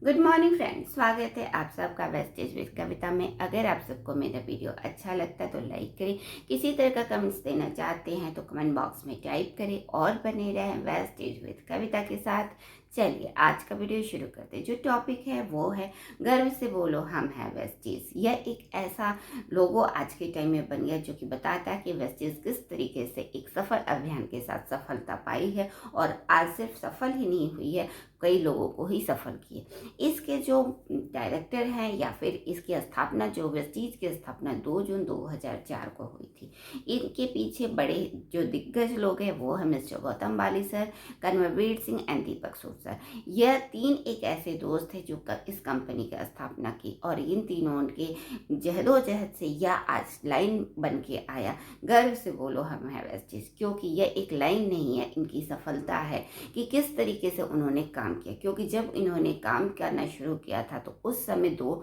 Good morning friends, स्वागत है आप सबका वेस्टेज विद कविता में। अगर आप सबको मेरा वीडियो अच्छा लगता है तो लाइक करें। किसी तरह का कमेंट्स देना चाहते हैं तो कमेंट बॉक्स में टाइप करें और बने रहें वेस्टेज विद कविता के साथ। चलिए आज का वीडियो शुरू करते हैं। जो टॉपिक है वो है गर्व से बोलो हम हैं वेस्टीज। यह एक ऐसा लोगो आज के टाइम में बन गया जो कि बताता है कि वेस्टीज किस तरीके से एक सफल अभियान के साथ सफलता पाई है और आज सिर्फ सफल ही नहीं हुई है, कई लोगों को ही सफल किए। इसके जो डायरेक्टर हैं या फिर इसकी स्थापना, जो वेस्टीज की स्थापना 2 जून 2004 को हुई थी। इनके पीछे बड़े जो दिग्गज लोग हैं वो है mister Gautam Bali sir, Karmvir Singh and Deepak Sood sir. यह तीन एक ऐसे दोस्त थे जो इस कंपनी की स्थापना की और इन तीनों के जहदोजहद से यह आज लाइन बन के आया, गर्व से बोलो हम हैं वेस्टीज। क्योंकि यह एक लाइन नहीं है, इनकी सफलता है कि किस तरीके से उन्होंने काम किया। क्योंकि जब इन्होंने काम करना शुरू किया था तो उस समय 2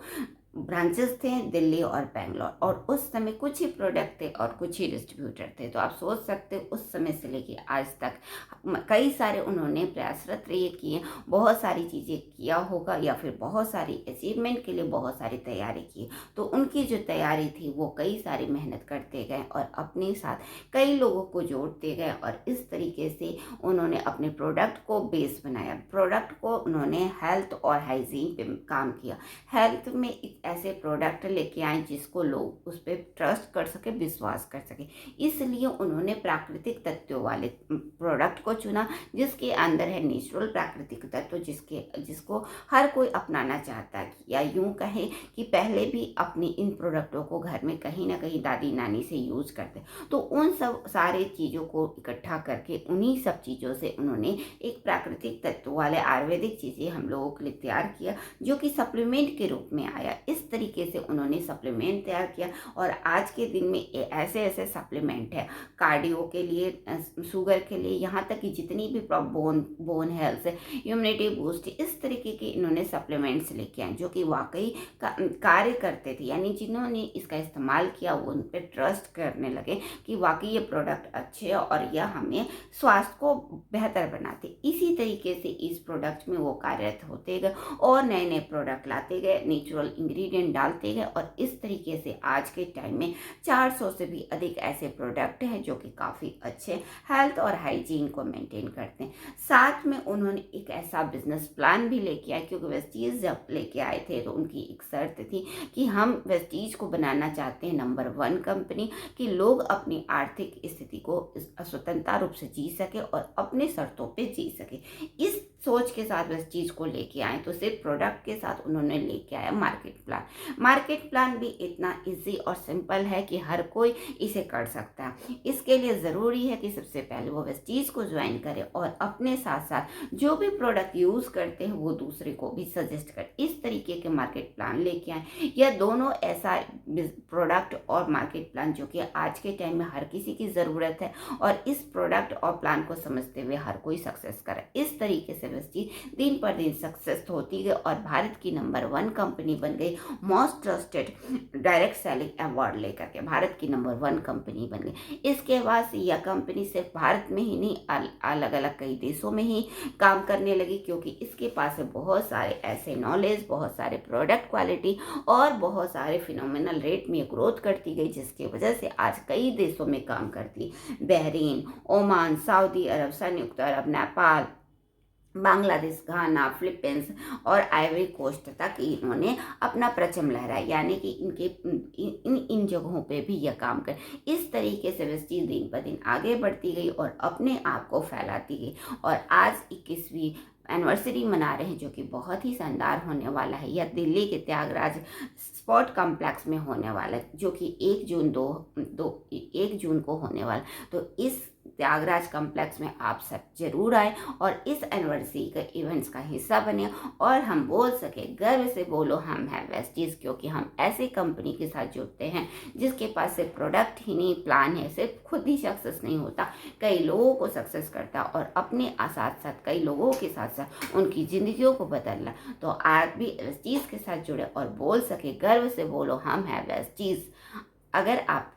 ब्रांचेस थे, दिल्ली और बेंगलोर, और उस समय कुछ ही प्रोडक्ट थे और कुछ ही डिस्ट्रीब्यूटर थे। तो आप सोच सकते हो उस समय से लेके आज तक कई सारे उन्होंने प्रयासरत रहे किए, बहुत सारी चीज़ें किया होगा या फिर बहुत सारी अचीवमेंट के लिए बहुत सारी तैयारी की। तो उनकी जो तैयारी थी वो कई सारी मेहनत करते गए और अपने साथ कई लोगों को जोड़ते गए और इस तरीके से उन्होंने अपने प्रोडक्ट को बेस बनाया। प्रोडक्ट को उन्होंने हेल्थ और हाइजीन पे काम किया। हेल्थ में एक ऐसे प्रोडक्ट लेके आए जिसको लोग उस पर ट्रस्ट कर सके, विश्वास कर सके। इसलिए उन्होंने प्राकृतिक तत्वों वाले प्रोडक्ट को चुना, जिसके अंदर है नेचुरल प्राकृतिक तत्व, जिसको हर कोई अपनाना चाहता है। या यूं कहें कि पहले भी अपनी इन प्रोडक्टों को घर में कहीं ना कहीं दादी नानी से यूज करते, तो उन सब सारे चीज़ों को इकट्ठा करके उन्हीं सब चीज़ों से उन्होंने एक प्राकृतिक तत्व वाले आयुर्वेदिक चीज़ें हम लोगों के लिए तैयार किया, जो कि सप्लीमेंट के रूप में आया। इस तरीके से उन्होंने सप्लीमेंट तैयार किया और आज के दिन में ऐसे ऐसे सप्लीमेंट है कार्डियो के लिए, शुगर के लिए, यहाँ तक कि जितनी भी बोन हेल्थ, इम्यूनिटी बूस्ट, इस तरीके के इन्होंने सप्लीमेंट्स लेके आए जो कि वाकई कार्य करते थे। यानी जिन्होंने इसका इस्तेमाल किया वो उन पर ट्रस्ट करने लगे कि वाकई ये प्रोडक्ट अच्छे है और यह हमें स्वास्थ्य को बेहतर बनाते। इसी तरीके से इस प्रोडक्ट में वो कार्यरत होते गए और नए नए प्रोडक्ट लाते गए, नेचुरल इंग्रेडिएंट डालते गए और इस तरीके से आज के टाइम में 400 से भी अधिक ऐसे प्रोडक्ट हैं जो कि काफ़ी अच्छे हेल्थ और हाइजीन को मेंटेन करते हैं। साथ में उन्होंने एक ऐसा बिजनेस प्लान भी लेके आए, क्योंकि वेस्टीज जब लेके आए थे तो उनकी एक शर्त थी कि हम वेस्टीज को बनाना चाहते हैं नंबर 1 कंपनी, कि लोग अपनी आर्थिक स्थिति को स्वतंत्रता रूप से जी सके और अपने शर्तों पे जी सके। इस सोच के साथ इस चीज़ को लेके आए। तो सिर्फ प्रोडक्ट के साथ उन्होंने लेके आया मार्केट प्लान। मार्केट प्लान भी इतना इजी और सिंपल है कि हर कोई इसे कर सकता है। इसके लिए ज़रूरी है कि सबसे पहले वो वेस्टीज को ज्वाइन करे और अपने साथ साथ जो भी प्रोडक्ट यूज़ करते हैं वो दूसरे को भी सजेस्ट करे। इस तरीके के मार्केट प्लान लेके आए। यह दोनों ऐसा प्रोडक्ट और मार्केट प्लान जो कि आज के टाइम में हर किसी की ज़रूरत है और इस प्रोडक्ट और प्लान को समझते हुए हर कोई सक्सेस करे। इस तरीके से वेस्टीज दिन पर दिन सक्सेस होती गई और भारत की नंबर 1 कंपनी बन गई। Most trusted direct selling award लेकर के भारत की नंबर 1 कंपनी बन गई। इसके बाद से यह कंपनी सिर्फ भारत में ही नहीं, अलग अलग कई देशों में ही काम करने लगी, क्योंकि इसके पास बहुत सारे ऐसे नॉलेज, बहुत सारे प्रोडक्ट क्वालिटी और बहुत सारे फिनोमिनल रेट में ग्रोथ करती गई, जिसकी वजह से आज कई देशों में काम करती। बहरीन, ओमान, सऊदी अरब, संयुक्त अरब, नेपाल, बांग्लादेश, घाना, फिलीपींस और आइवरी कोस्ट तक इन्होंने अपना परचम लहराया। यानी कि इनके इन जगहों पे भी यह काम कर। इस तरीके से वेस्टीज दिन पर दिन आगे बढ़ती गई और अपने आप को फैलाती गई और आज 21वीं एनिवर्सरी मना रहे हैं, जो कि बहुत ही शानदार होने वाला है। यह दिल्ली के त्यागराज स्पोर्ट कॉम्प्लेक्स में होने वाला है, जो कि 1 जून को होने वाला। तो इस त्यागराज कॉम्प्लेक्स में आप सब जरूर आए और इस एनिवर्सरी के इवेंट्स का हिस्सा बने और हम बोल सके, गर्व से बोलो हम हैं वेस्टीज। क्योंकि हम ऐसे कंपनी के साथ जुड़ते हैं जिसके पास सिर्फ प्रोडक्ट ही नहीं, प्लान है। सिर्फ खुद ही सक्सेस नहीं होता, कई लोगों को सक्सेस करता और अपने साथ साथ कई लोगों के साथ साथ उनकी जिंदगियों को बदलना। तो आप भी वेस्टीज के साथ जुड़े और बोल सके, गर्व से बोलो हम हैं वेस्टीज। अगर आप